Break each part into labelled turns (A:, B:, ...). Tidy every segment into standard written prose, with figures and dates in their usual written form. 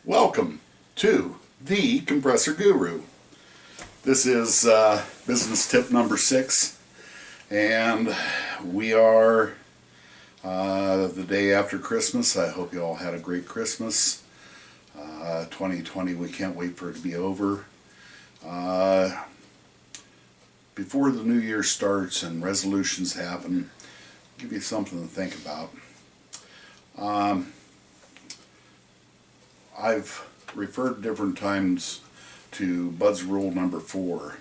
A: Welcome to the Compressor Guru. This is business tip number 6, and we are the day after Christmas. I hope you all had a great Christmas. 2020, we can't wait for it to be over. Before the new year starts and resolutions happen, I'll give you something to think about. I've referred different times to Bud's rule number 4,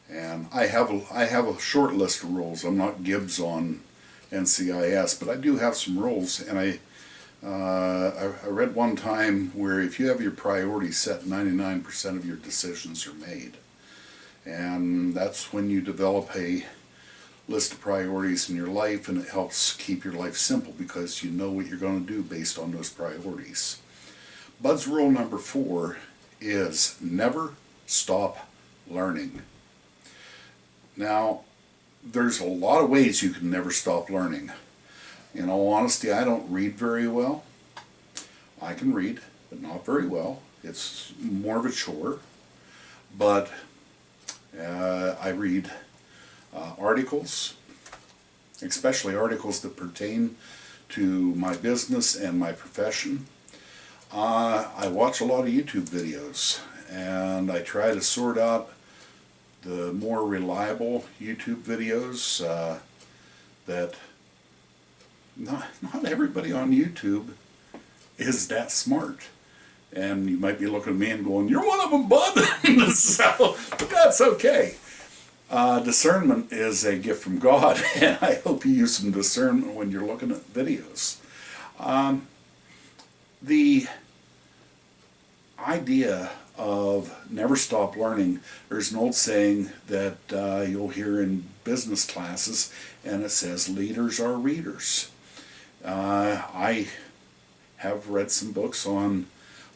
A: and I have a short list of rules. I'm not Gibbs on NCIS, but I do have some rules, and I read one time where if you have your priorities set, 99% of your decisions are made, and that's when you develop a list of priorities in your life, and it helps keep your life simple because you know what you're going to do based on those priorities. Bud's rule number 4 is never stop learning. Now, there's a lot of ways you can never stop learning. In all honesty, I don't read very well. I can read, but not very well. It's more of a chore. But I read articles, especially articles that pertain to my business and my profession. I watch a lot of YouTube videos, and I try to sort out the more reliable YouTube videos that not everybody on YouTube is that smart. And you might be looking at me and going, "You're one of them, bud." But that's okay. Discernment is a gift from God, and I hope you use some discernment when you're looking at videos. The idea of never stop learning, there's an old saying that you'll hear in business classes, and it says leaders are readers. I have read some books on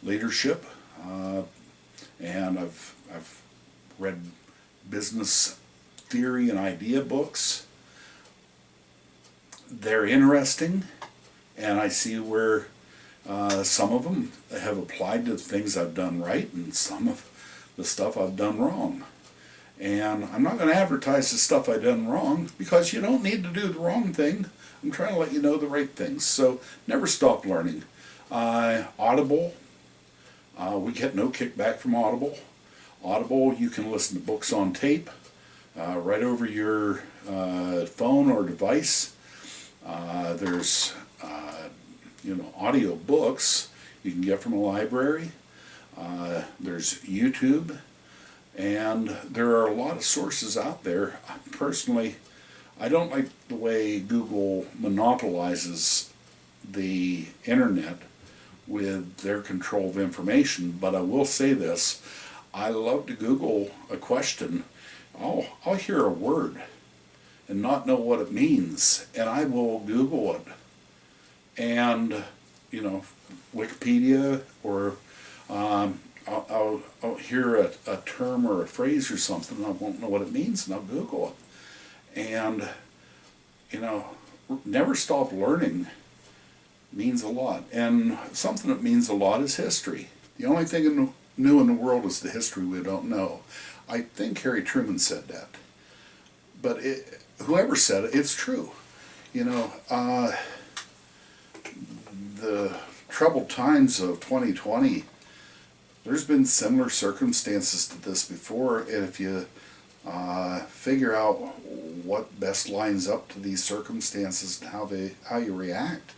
A: leadership, and I've read business theory and idea books. They're interesting, and I see where some of them have applied to things I've done right, and some of the stuff I've done wrong. And I'm not going to advertise the stuff I've done wrong, because you don't need to do the wrong thing. I'm trying to let you know the right things. So never stop learning. Audible, we get no kickback from Audible. Audible, you can listen to books on tape right over your phone or device. There's audio books you can get from a library. There's YouTube, and there are a lot of sources out there. Personally, I don't like the way Google monopolizes the internet with their control of information, but I will say this: I love to Google a question. I'll hear a word and not know what it means, and I will Google it. And Wikipedia, or I'll hear a term or a phrase or something, and I won't know what it means, and I'll Google it. And never stop learning means a lot. And something that means a lot is history. The only thing new in the world is the history we don't know. I think Harry Truman said that, but whoever said it, it's true. The troubled times of 2020, there's been similar circumstances to this before, and if you figure out what best lines up to these circumstances and how you react,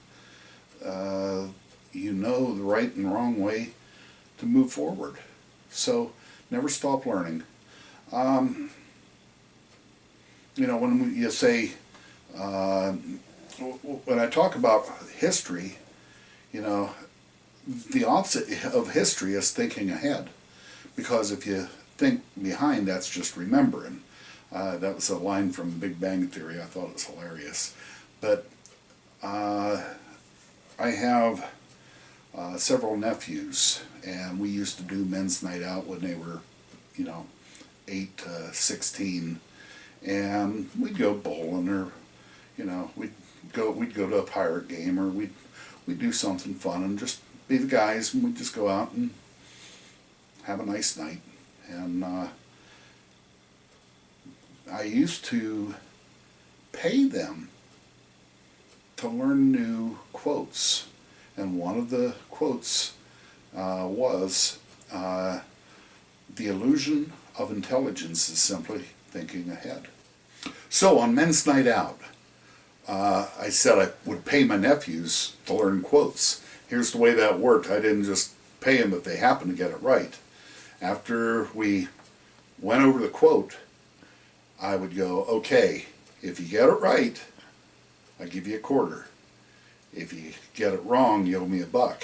A: you know the right and wrong way to move forward. So never stop learning. When you say, when I talk about history, the opposite of history is thinking ahead, because if you think behind, that's just remembering. That was a line from Big Bang Theory. I thought it was hilarious. But I have several nephews, and we used to do men's night out when they were 8 to 16, and we'd go bowling, or we'd go to a pirate game, or we'd do something fun and just be the guys, and we'd just go out and have a nice night. And I used to pay them to learn new quotes. And one of the quotes was, the illusion of intelligence is simply thinking ahead. So on Men's Night Out, I said I would pay my nephews to learn quotes. Here's the way that worked. I didn't just pay them if they happened to get it right. After we went over the quote, I would go, okay, if you get it right, I give you $0.25. If you get it wrong, you owe me $1.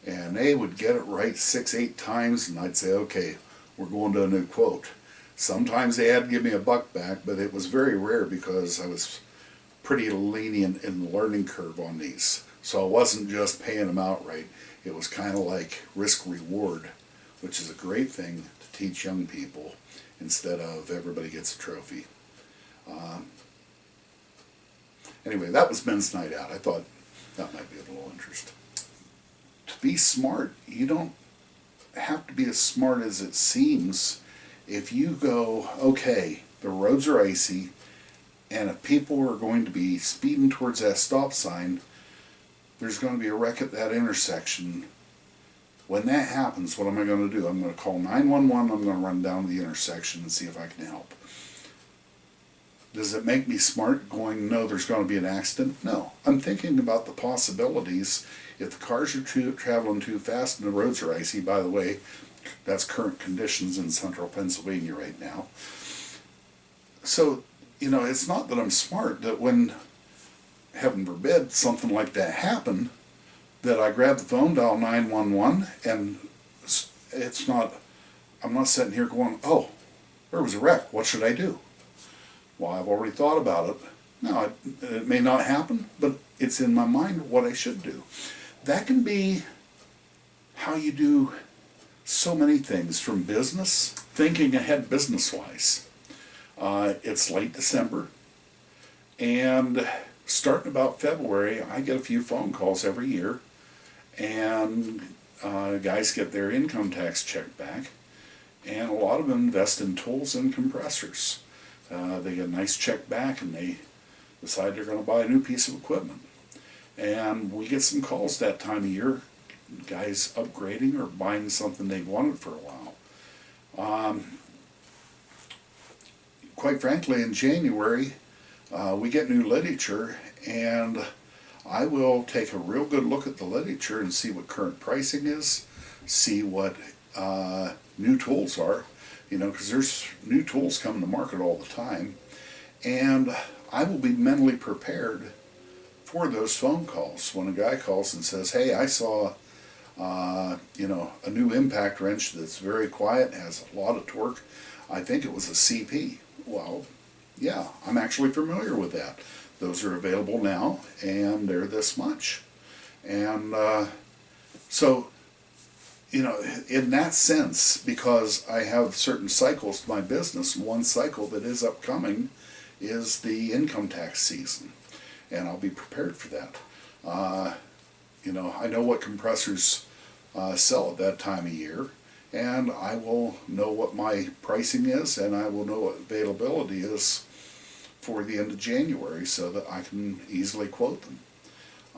A: And they would get it right 6, 8 times, and I'd say, okay, we're going to a new quote. Sometimes they had to give me $1 back, but it was very rare because I was pretty lenient in the learning curve on these. So I wasn't just paying them outright. It was kind of like risk-reward, which is a great thing to teach young people instead of everybody gets a trophy. Anyway, that was Men's Night Out. I thought that might be of a little interest. To be smart, you don't have to be as smart as it seems. If you go, okay, the roads are icy, and if people are going to be speeding towards that stop sign, there's going to be a wreck at that intersection. When that happens, what am I going to do? I'm going to call 911, I'm going to run down to the intersection and see if I can help. Does it make me smart going, no, there's going to be an accident? No. I'm thinking about the possibilities. If the cars are traveling too fast and the roads are icy, by the way, that's current conditions in central Pennsylvania right now. So, it's not that I'm smart, that when, heaven forbid, something like that happened, that I grab the phone, dial 911, and I'm not sitting here going, oh, there was a wreck, what should I do? Well, I've already thought about it. Now, it may not happen, but it's in my mind what I should do. That can be how you do so many things from business, thinking ahead business-wise. It's late December, and starting about February, I get a few phone calls every year, and guys get their income tax check back, and a lot of them invest in tools and compressors. They get a nice check back, and they decide they're going to buy a new piece of equipment. And we get some calls that time of year, guys upgrading or buying something they've wanted for a while. Quite frankly, in January, we get new literature, and I will take a real good look at the literature and see what current pricing is, see what new tools are, because there's new tools coming to market all the time, and I will be mentally prepared for those phone calls. When a guy calls and says, hey, I saw a new impact wrench that's very quiet, has a lot of torque, I think it was a CP. Well, yeah, I'm actually familiar with that. Those are available now, and they're this much. And so, in that sense, because I have certain cycles to my business, one cycle that is upcoming is the income tax season, and I'll be prepared for that. I know what compressors sell at that time of year, and I will know what my pricing is, and I will know what availability is for the end of January, so that I can easily quote them.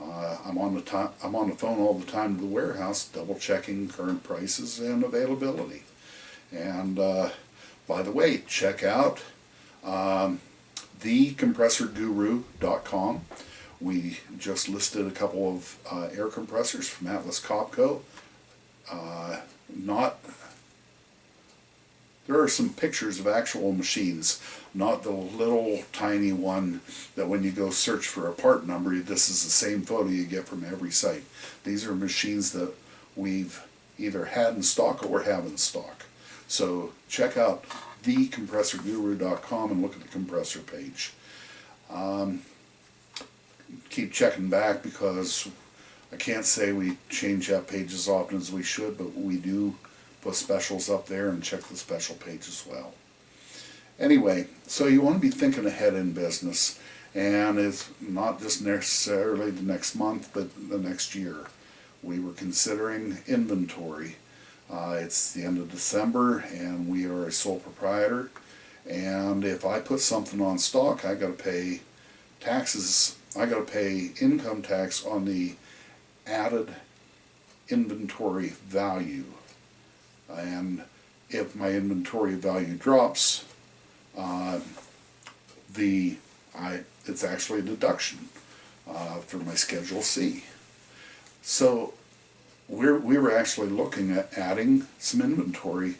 A: I'm on the phone all the time to the warehouse, double checking current prices and availability. And by the way, check out thecompressorguru.com. We just listed a couple of air compressors from Atlas Copco. There are some pictures of actual machines, not the little tiny one that when you go search for a part number, this is the same photo you get from every site. These are machines that we've either had in stock or have in stock. So check out thecompressorguru.com and look at the compressor page. Keep checking back, because I can't say we change that page as often as we should, but we do put specials up there, and check the special page as well. Anyway, so you want to be thinking ahead in business, and it's not just necessarily the next month, but the next year. we were considering inventory. It's the end of December and we are a sole proprietor, and if I put something on stock, I got to pay taxes. I got to pay income tax on the added inventory value. And if my inventory value drops, it's actually a deduction for my Schedule C. So we were actually looking at adding some inventory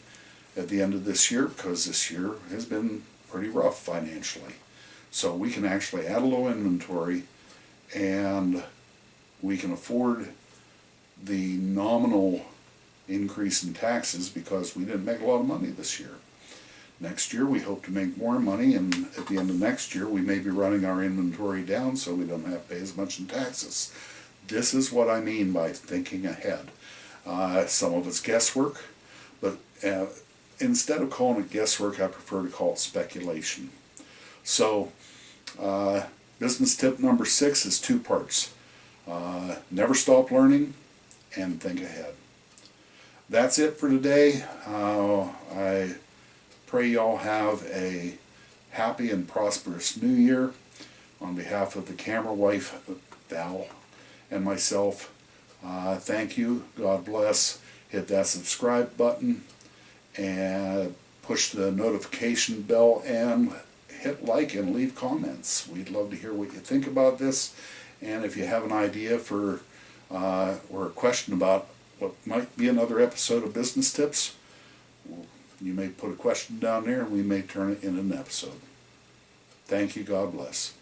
A: at the end of this year, because this year has been pretty rough financially. So we can actually add a little inventory, and we can afford the nominal increase in taxes because we didn't make a lot of money this year. Next year we hope to make more money, and at the end of next year we may be running our inventory down so we don't have to pay as much in taxes. This is what I mean by thinking ahead. Some of it's guesswork, but instead of calling it guesswork, I prefer to call it speculation. So business tip number 6 is 2 parts. Never stop learning and think ahead. That's it for today. I pray y'all have a happy and prosperous new year. On behalf of the camera wife, Val, and myself, thank you. God bless. Hit that subscribe button and push the notification bell and hit like and leave comments. We'd love to hear what you think about this. And if you have an idea for or a question about what might be another episode of Business Tips, you may put a question down there and we may turn it in an episode. Thank you. God bless.